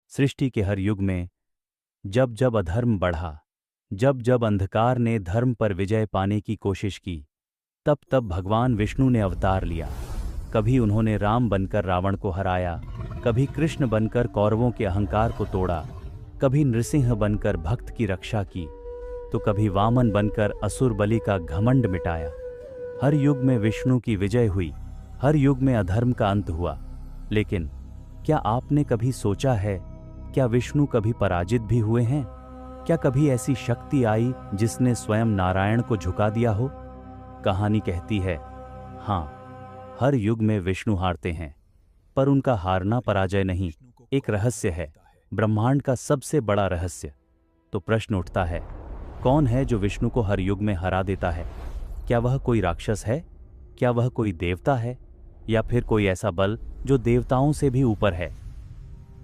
सृष्टि के हर युग में जब जब अधर्म बढ़ा, जब जब अंधकार ने धर्म पर विजय पाने की कोशिश की, तब तब भगवान विष्णु ने अवतार लिया। कभी उन्होंने राम बनकर रावण को हराया, कभी कृष्ण बनकर कौरवों के अहंकार को तोड़ा, कभी नृसिंह बनकर भक्त की रक्षा की, तो कभी वामन बनकर असुर बलि का घमंड मिटाया। हर युग में विष्णु की विजय हुई, हर युग में अधर्म का अंत हुआ। लेकिन क्या आपने कभी सोचा है, क्या विष्णु कभी पराजित भी हुए हैं? क्या कभी ऐसी शक्ति आई जिसने स्वयं नारायण को झुका दिया हो? कहानी कहती है, हाँ, हर युग में विष्णु हारते हैं, पर उनका हारना पराजय नहीं, एक रहस्य है, ब्रह्मांड का सबसे बड़ा रहस्य। तो प्रश्न उठता है, कौन है जो विष्णु को हर युग में हरा देता है? क्या वह कोई राक्षस है? क्या वह कोई देवता है? या फिर कोई ऐसा बल जो देवताओं से भी ऊपर है?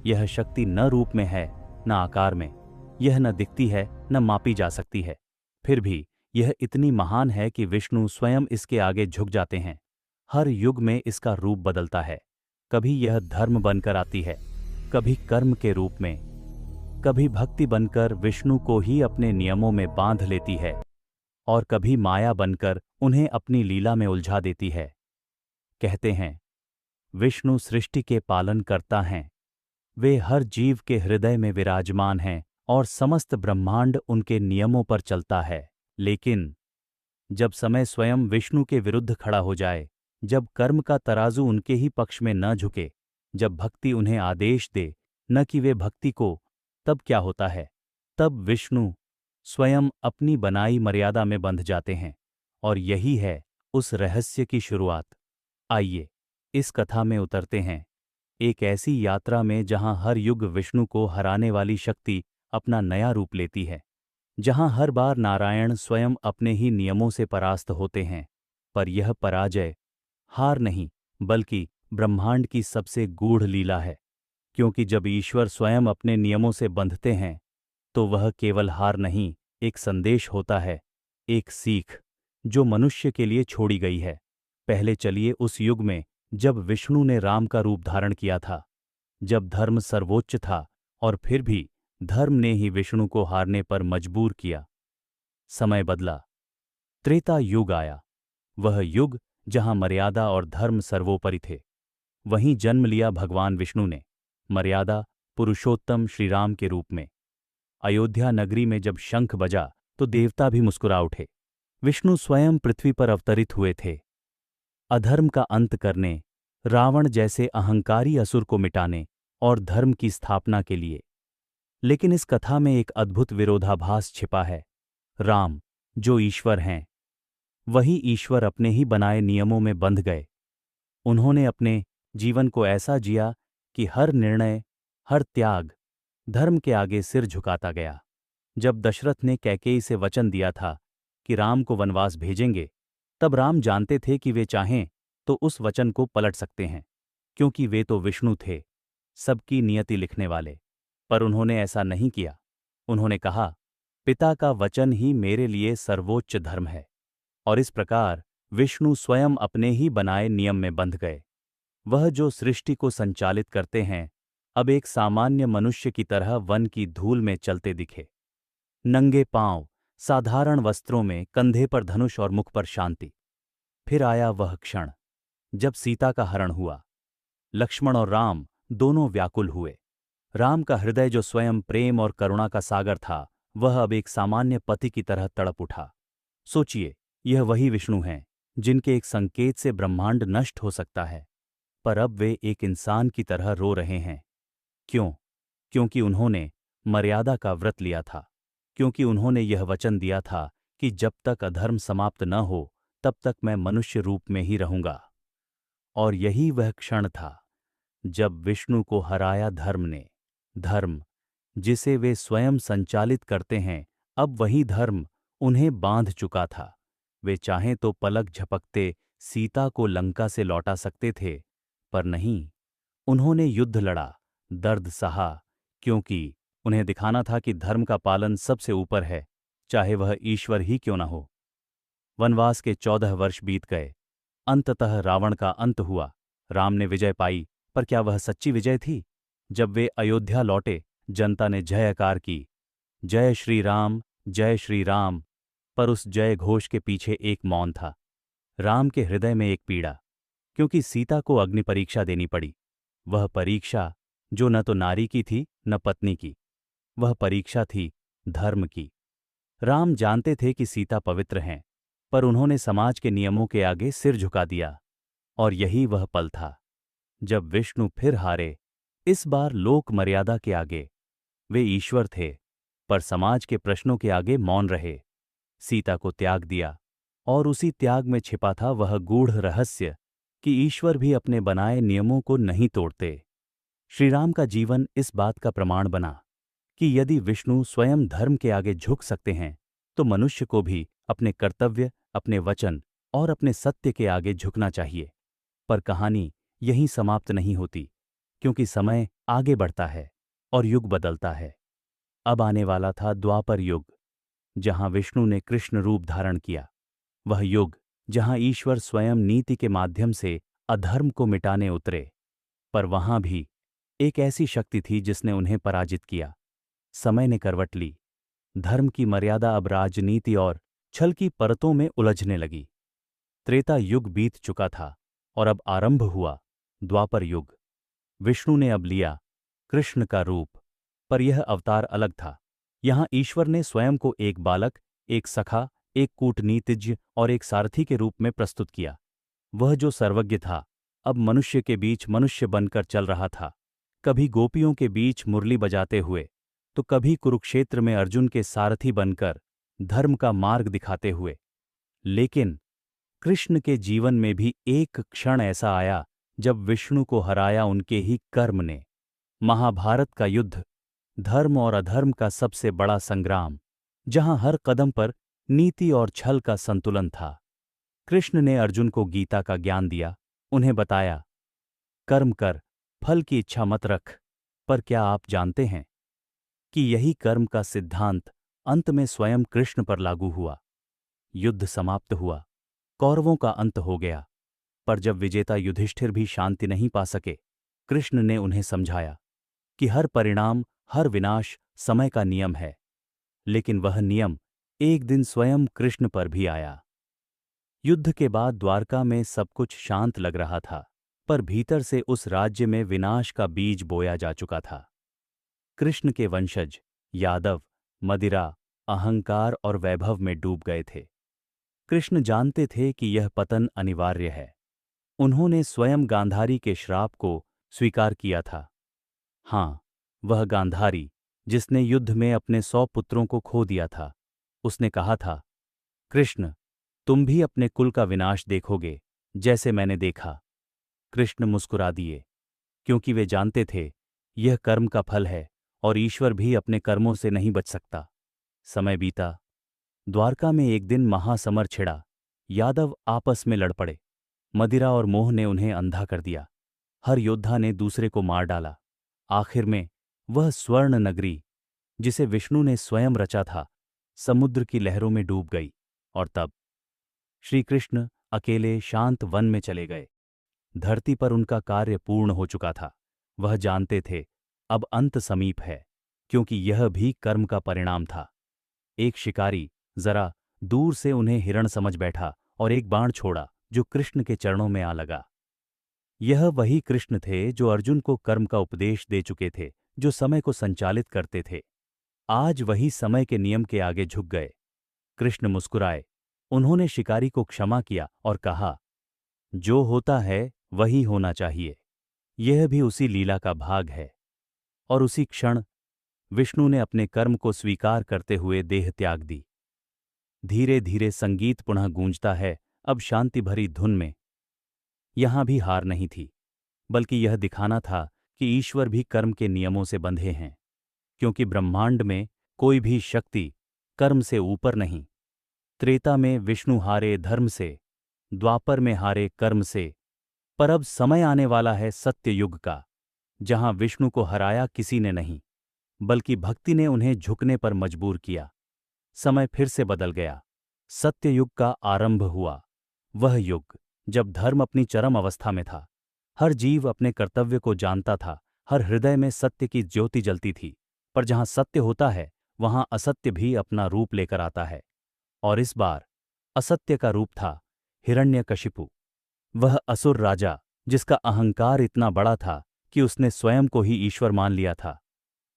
यह शक्ति न रूप में है, न आकार में, यह न दिखती है, न मापी जा सकती है। फिर भी यह इतनी महान है कि विष्णु स्वयं इसके आगे झुक जाते हैं। हर युग में इसका रूप बदलता है। कभी यह धर्म बनकर आती है, कभी कर्म के रूप में, कभी भक्ति बनकर विष्णु को ही अपने नियमों में बांध लेती है, और कभी माया बनकर उन्हें अपनी लीला में उलझा देती है। कहते हैं, विष्णु सृष्टि के पालन करता हैं, वे हर जीव के हृदय में विराजमान हैं और समस्त ब्रह्मांड उनके नियमों पर चलता है। लेकिन जब समय स्वयं विष्णु के विरुद्ध खड़ा हो जाए, जब कर्म का तराजू उनके ही पक्ष में न झुके, जब भक्ति उन्हें आदेश दे, न कि वे भक्ति को, तब क्या होता है? तब विष्णु स्वयं अपनी बनाई मर्यादा में बंध जाते हैं। और यही है उस रहस्य की शुरुआत। आइए इस कथा में उतरते हैं, एक ऐसी यात्रा में जहां हर युग विष्णु को हराने वाली शक्ति अपना नया रूप लेती है, जहां हर बार नारायण स्वयं अपने ही नियमों से परास्त होते हैं। पर यह पराजय हार नहीं, बल्कि ब्रह्मांड की सबसे गूढ़ लीला है। क्योंकि जब ईश्वर स्वयं अपने नियमों से बंधते हैं, तो वह केवल हार नहीं, एक संदेश होता है, एक सीख जो मनुष्य के लिए छोड़ी गई है। पहले चलिए उस युग में जब विष्णु ने राम का रूप धारण किया था, जब धर्म सर्वोच्च था और फिर भी धर्म ने ही विष्णु को हारने पर मजबूर किया। समय बदला, त्रेता युग आया, वह युग जहां मर्यादा और धर्म सर्वोपरि थे। वहीं जन्म लिया भगवान विष्णु ने, मर्यादा पुरुषोत्तम श्रीराम के रूप में। अयोध्या नगरी में जब शंख बजा तो देवता भी मुस्कुरा उठे। विष्णु स्वयं पृथ्वी पर अवतरित हुए थे, अधर्म का अंत करने, रावण जैसे अहंकारी असुर को मिटाने और धर्म की स्थापना के लिए। लेकिन इस कथा में एक अद्भुत विरोधाभास छिपा है। राम, जो ईश्वर हैं, वही ईश्वर अपने ही बनाए नियमों में बंध गए। उन्होंने अपने जीवन को ऐसा जिया कि हर निर्णय, हर त्याग धर्म के आगे सिर झुकाता गया। जब दशरथ ने कैकेयी से वचन दिया था कि राम को वनवास भेजेंगे, तब राम जानते थे कि वे चाहें तो उस वचन को पलट सकते हैं, क्योंकि वे तो विष्णु थे, सबकी नियति लिखने वाले। पर उन्होंने ऐसा नहीं किया। उन्होंने कहा, पिता का वचन ही मेरे लिए सर्वोच्च धर्म है। और इस प्रकार विष्णु स्वयं अपने ही बनाए नियम में बंध गए। वह जो सृष्टि को संचालित करते हैं, अब एक सामान्य मनुष्य की तरह वन की धूल में चलते दिखे। नंगे पांव, साधारण वस्त्रों में, कंधे पर धनुष और मुख पर शांति। फिर आया वह क्षण जब सीता का हरण हुआ। लक्ष्मण और राम दोनों व्याकुल हुए। राम का हृदय जो स्वयं प्रेम और करुणा का सागर था, वह अब एक सामान्य पति की तरह तड़प उठा। सोचिए, यह वही विष्णु हैं जिनके एक संकेत से ब्रह्मांड नष्ट हो सकता है, पर अब वे एक इंसान की तरह रो रहे हैं। क्यों? क्योंकि उन्होंने मर्यादा का व्रत लिया था, क्योंकि उन्होंने यह वचन दिया था कि जब तक अधर्म समाप्त न हो, तब तक मैं मनुष्य रूप में ही रहूंगा। और यही वह क्षण था जब विष्णु को हराया धर्म ने। धर्म, जिसे वे स्वयं संचालित करते हैं, अब वही धर्म उन्हें बांध चुका था। वे चाहें तो पलक झपकते सीता को लंका से लौटा सकते थे, पर नहीं, उन्होंने युद्ध लड़ा, दर्द सहा, क्योंकि उन्हें दिखाना था कि धर्म का पालन सबसे ऊपर है, चाहे वह ईश्वर ही क्यों न हो। वनवास के 14 वर्ष बीत गए। अंततः रावण का अंत हुआ। राम ने विजय पाई, पर क्या वह सच्ची विजय थी? जब वे अयोध्या लौटे, जनता ने जयकार की, जय श्री राम, जय श्री राम। पर उस जय घोष के पीछे एक मौन था। राम के हृदय में एक पीड़ा, क्योंकि सीता को अग्नि परीक्षा देनी पड़ी। वह परीक्षा जो न तो नारी की थी न पत्नी की, वह परीक्षा थी धर्म की। राम जानते थे कि सीता पवित्र हैं, पर उन्होंने समाज के नियमों के आगे सिर झुका दिया। और यही वह पल था जब विष्णु फिर हारे, इस बार लोक मर्यादा के आगे। वे ईश्वर थे, पर समाज के प्रश्नों के आगे मौन रहे। सीता को त्याग दिया, और उसी त्याग में छिपा था वह गूढ़ रहस्य कि ईश्वर भी अपने बनाए नियमों को नहीं तोड़ते। श्रीराम का जीवन इस बात का प्रमाण बना कि यदि विष्णु स्वयं धर्म के आगे झुक सकते हैं, तो मनुष्य को भी अपने कर्तव्य, अपने वचन और अपने सत्य के आगे झुकना चाहिए। पर कहानी यहीं समाप्त नहीं होती, क्योंकि समय आगे बढ़ता है और युग बदलता है। अब आने वाला था द्वापर युग, जहां विष्णु ने कृष्ण रूप धारण किया। वह युग जहां ईश्वर स्वयं नीति के माध्यम से अधर्म को मिटाने उतरे। पर वहां भी एक ऐसी शक्ति थी जिसने उन्हें पराजित किया। समय ने करवट ली। धर्म की मर्यादा अब राजनीति और छल की परतों में उलझने लगी। त्रेता युग बीत चुका था और अब आरंभ हुआ द्वापर युग। विष्णु ने अब लिया कृष्ण का रूप, पर यह अवतार अलग था। यहां ईश्वर ने स्वयं को एक बालक, एक सखा, एक कूटनीतिज्ञ और एक सारथी के रूप में प्रस्तुत किया। वह जो सर्वज्ञ था, अब मनुष्य के बीच मनुष्य बनकर चल रहा था। कभी गोपियों के बीच मुरली बजाते हुए, तो कभी कुरुक्षेत्र में अर्जुन के सारथी बनकर धर्म का मार्ग दिखाते हुए। लेकिन कृष्ण के जीवन में भी एक क्षण ऐसा आया जब विष्णु को हराया उनके ही कर्म ने। महाभारत का युद्ध, धर्म और अधर्म का सबसे बड़ा संग्राम, जहां हर कदम पर नीति और छल का संतुलन था। कृष्ण ने अर्जुन को गीता का ज्ञान दिया, उन्हें बताया, कर्म कर, फल की इच्छा मत रख। पर क्या आप जानते हैं कि यही कर्म का सिद्धांत अंत में स्वयं कृष्ण पर लागू हुआ? युद्ध समाप्त हुआ, कौरवों का अंत हो गया। पर जब विजेता युधिष्ठिर भी शांति नहीं पा सके, कृष्ण ने उन्हें समझाया कि हर परिणाम, हर विनाश समय का नियम है। लेकिन वह नियम एक दिन स्वयं कृष्ण पर भी आया। युद्ध के बाद द्वारका में सब कुछ शांत लग रहा था, पर भीतर से उस राज्य में विनाश का बीज बोया जा चुका था। कृष्ण के वंशज यादव मदिरा, अहंकार और वैभव में डूब गए थे। कृष्ण जानते थे कि यह पतन अनिवार्य है। उन्होंने स्वयं गांधारी के श्राप को स्वीकार किया था। हाँ, वह गांधारी जिसने युद्ध में अपने 100 पुत्रों को खो दिया था। उसने कहा था, कृष्ण, तुम भी अपने कुल का विनाश देखोगे जैसे मैंने देखा। कृष्ण मुस्कुरा दिए, क्योंकि वे जानते थे यह कर्म का फल है और ईश्वर भी अपने कर्मों से नहीं बच सकता। समय बीता। द्वारका में एक दिन महासमर छिड़ा। यादव आपस में लड़ पड़े। मदिरा और मोह ने उन्हें अंधा कर दिया। हर योद्धा ने दूसरे को मार डाला। आखिर में वह स्वर्ण नगरी, जिसे विष्णु ने स्वयं रचा था, समुद्र की लहरों में डूब गई। और तब श्री कृष्ण अकेले शांत वन में चले गए। धरती पर उनका कार्य पूर्ण हो चुका था। वह जानते थे अब अंत समीप है, क्योंकि यह भी कर्म का परिणाम था। एक शिकारी जरा दूर से उन्हें हिरण समझ बैठा और एक बाण छोड़ा जो कृष्ण के चरणों में आ लगा। यह वही कृष्ण थे जो अर्जुन को कर्म का उपदेश दे चुके थे, जो समय को संचालित करते थे। आज वही समय के नियम के आगे झुक गए। कृष्ण मुस्कुराए। उन्होंने शिकारी को क्षमा किया और कहा, जो होता है वही होना चाहिए। यह भी उसी लीला का भाग है। और उसी क्षण विष्णु ने अपने कर्म को स्वीकार करते हुए देह त्याग दी। धीरे धीरे संगीत पुनः गूंजता है, अब शांति भरी धुन में। यहां भी हार नहीं थी, बल्कि यह दिखाना था कि ईश्वर भी कर्म के नियमों से बंधे हैं, क्योंकि ब्रह्मांड में कोई भी शक्ति कर्म से ऊपर नहीं। त्रेता में विष्णु हारे धर्म से, द्वापर में हारे कर्म से, पर अब समय आने वाला है सत्य युग का, जहां विष्णु को हराया किसी ने नहीं, बल्कि भक्ति ने उन्हें झुकने पर मजबूर किया। समय फिर से बदल गया। सत्य युग का आरंभ हुआ, वह युग जब धर्म अपनी चरम अवस्था में था। हर जीव अपने कर्तव्य को जानता था, हर हृदय में सत्य की ज्योति जलती थी। पर जहां सत्य होता है वहां असत्य भी अपना रूप लेकर आता है। और इस बार असत्य का रूप था हिरण्यकशिपु, वह असुर राजा जिसका अहंकार इतना बड़ा था कि उसने स्वयं को ही ईश्वर मान लिया था।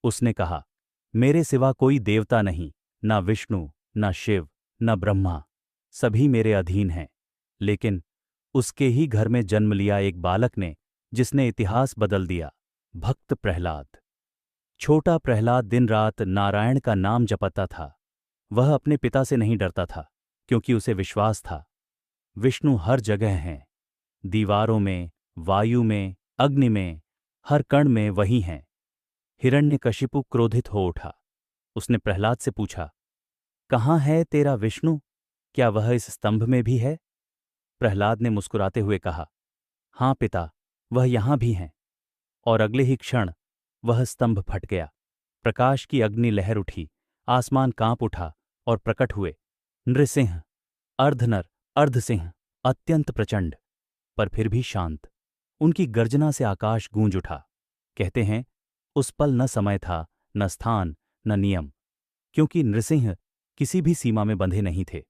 उसने कहा, मेरे सिवा कोई देवता नहीं, न विष्णु, न शिव, न ब्रह्मा, सभी मेरे अधीन हैं। लेकिन उसके ही घर में जन्म लिया एक बालक ने, जिसने इतिहास बदल दिया, भक्त प्रहलाद। छोटा प्रहलाद दिन रात नारायण का नाम जपता था। वह अपने पिता से नहीं डरता था, क्योंकि उसे विश्वास था विष्णु हर जगह हैं, दीवारों में, वायु में, अग्नि में, हर कण में वही हैं। हिरण्यकशिपु क्रोधित हो उठा। उसने प्रहलाद से पूछा, कहाँ है तेरा विष्णु? क्या वह इस स्तंभ में भी है? प्रहलाद ने मुस्कुराते हुए कहा, हाँ पिता, वह यहां भी हैं। और अगले ही क्षण वह स्तंभ फट गया। प्रकाश की अग्नि लहर उठी, आसमान कांप उठा और प्रकट हुए नृसिंह, अर्धनर, अर्धसिंह, अत्यंत प्रचंड, पर फिर भी शांत। उनकी गर्जना से आकाश गूंज उठा। कहते हैं, उस पल न समय था, न स्थान, न नियम, क्योंकि नृसिंह किसी भी सीमा में बंधे नहीं थे।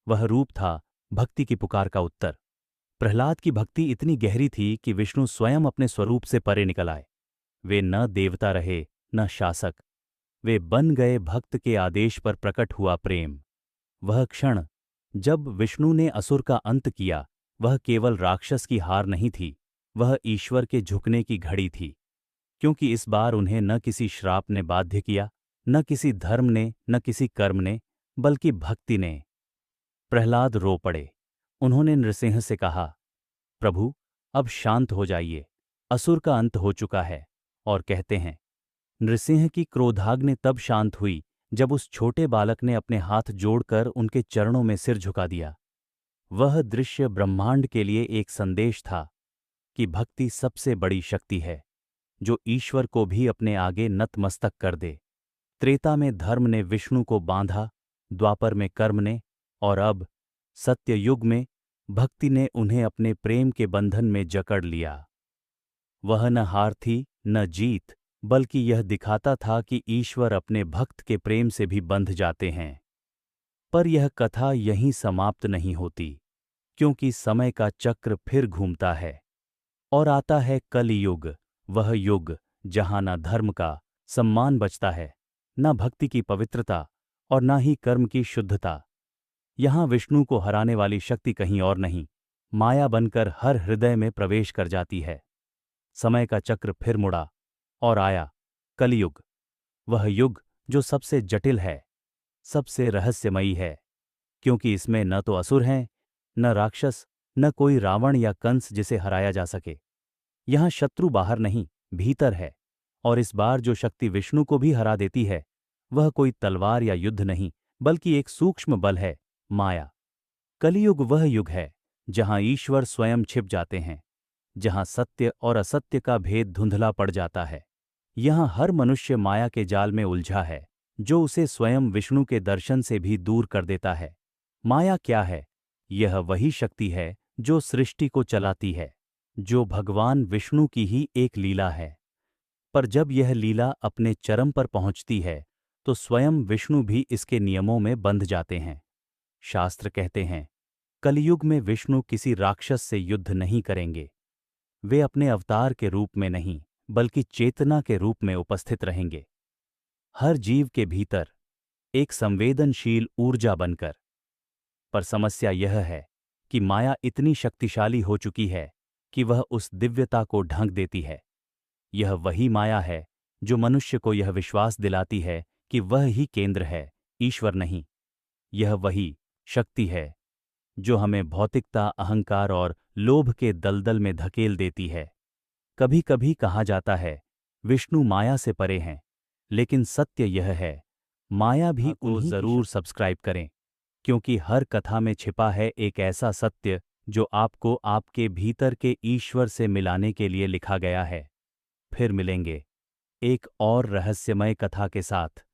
वह रूप था भक्ति की पुकार का उत्तर। प्रहलाद की भक्ति इतनी गहरी थी कि विष्णु स्वयं अपने स्वरूप से परे निकल आए। वे न देवता रहे, न शासक, वे बन गए भक्त के आदेश पर प्रकट हुआ प्रेम। वह क्षण जब विष्णु ने असुर का अंत किया, वह केवल राक्षस की हार नहीं थी, वह ईश्वर के झुकने की घड़ी थी। क्योंकि इस बार उन्हें न किसी श्राप ने बाध्य किया, न किसी धर्म ने, न किसी कर्म ने, बल्कि भक्ति ने। प्रहलाद रो पड़े। उन्होंने नृसिंह से कहा, प्रभु, अब शांत हो जाइए, असुर का अंत हो चुका है। और कहते हैं, नृसिंह की क्रोधाग्नि तब शांत हुई जब उस छोटे बालक ने अपने हाथ जोड़कर उनके चरणों में सिर झुका दिया। वह दृश्य ब्रह्मांड के लिए एक संदेश था कि भक्ति सबसे बड़ी शक्ति है, जो ईश्वर को भी अपने आगे नतमस्तक कर दे। त्रेता में धर्म ने विष्णु को बांधा, द्वापर में कर्म ने, और अब सत्य युग में भक्ति ने उन्हें अपने प्रेम के बंधन में जकड़ लिया। वह न हार थी, न जीत, बल्कि यह दिखाता था कि ईश्वर अपने भक्त के प्रेम से भी बंध जाते हैं। पर यह कथा यहीं समाप्त नहीं होती, क्योंकि समय का चक्र फिर घूमता है और आता है कलियुग, वह युग जहां न धर्म का सम्मान बचता है, न भक्ति की पवित्रता और न ही कर्म की शुद्धता। यहां विष्णु को हराने वाली शक्ति कहीं और नहीं, माया बनकर हर हृदय में प्रवेश कर जाती है। समय का चक्र फिर मुड़ा और आया कलियुग, वह युग जो सबसे जटिल है, सबसे रहस्यमयी है, क्योंकि इसमें न तो असुर हैं, न राक्षस, न कोई रावण या कंस जिसे हराया जा सके। यहां शत्रु बाहर नहीं, भीतर है। और इस बार जो शक्ति विष्णु को भी हरा देती है, वह कोई तलवार या युद्ध नहीं, बल्कि एक सूक्ष्म बल है, माया। कलियुग वह युग है जहां ईश्वर स्वयं छिप जाते हैं, जहां सत्य और असत्य का भेद धुंधला पड़ जाता है। यहां हर मनुष्य माया के जाल में उलझा है, जो उसे स्वयं विष्णु के दर्शन से भी दूर कर देता है। माया क्या है? यह वही शक्ति है जो सृष्टि को चलाती है, जो भगवान विष्णु की ही एक लीला है। पर जब यह लीला अपने चरम पर पहुंचती है, तो स्वयं विष्णु भी इसके नियमों में बंध जाते हैं। शास्त्र कहते हैं, कलियुग में विष्णु किसी राक्षस से युद्ध नहीं करेंगे। वे अपने अवतार के रूप में नहीं, बल्कि चेतना के रूप में उपस्थित रहेंगे, हर जीव के भीतर एक संवेदनशील ऊर्जा बनकर। पर समस्या यह है कि माया इतनी शक्तिशाली हो चुकी है कि वह उस दिव्यता को ढंक देती है। यह वही माया है जो मनुष्य को यह विश्वास दिलाती है कि वह ही केंद्र है, ईश्वर नहीं। यह वही शक्ति है जो हमें भौतिकता, अहंकार और लोभ के दलदल में धकेल देती है। कभी कभी कहा जाता है, विष्णु माया से परे हैं, लेकिन सत्य यह है, माया भी उन्हीं जरूर सब्सक्राइब करें, क्योंकि हर कथा में छिपा है एक ऐसा सत्य जो आपको आपके भीतर के ईश्वर से मिलाने के लिए लिखा गया है। फिर मिलेंगे एक और रहस्यमय कथा के साथ।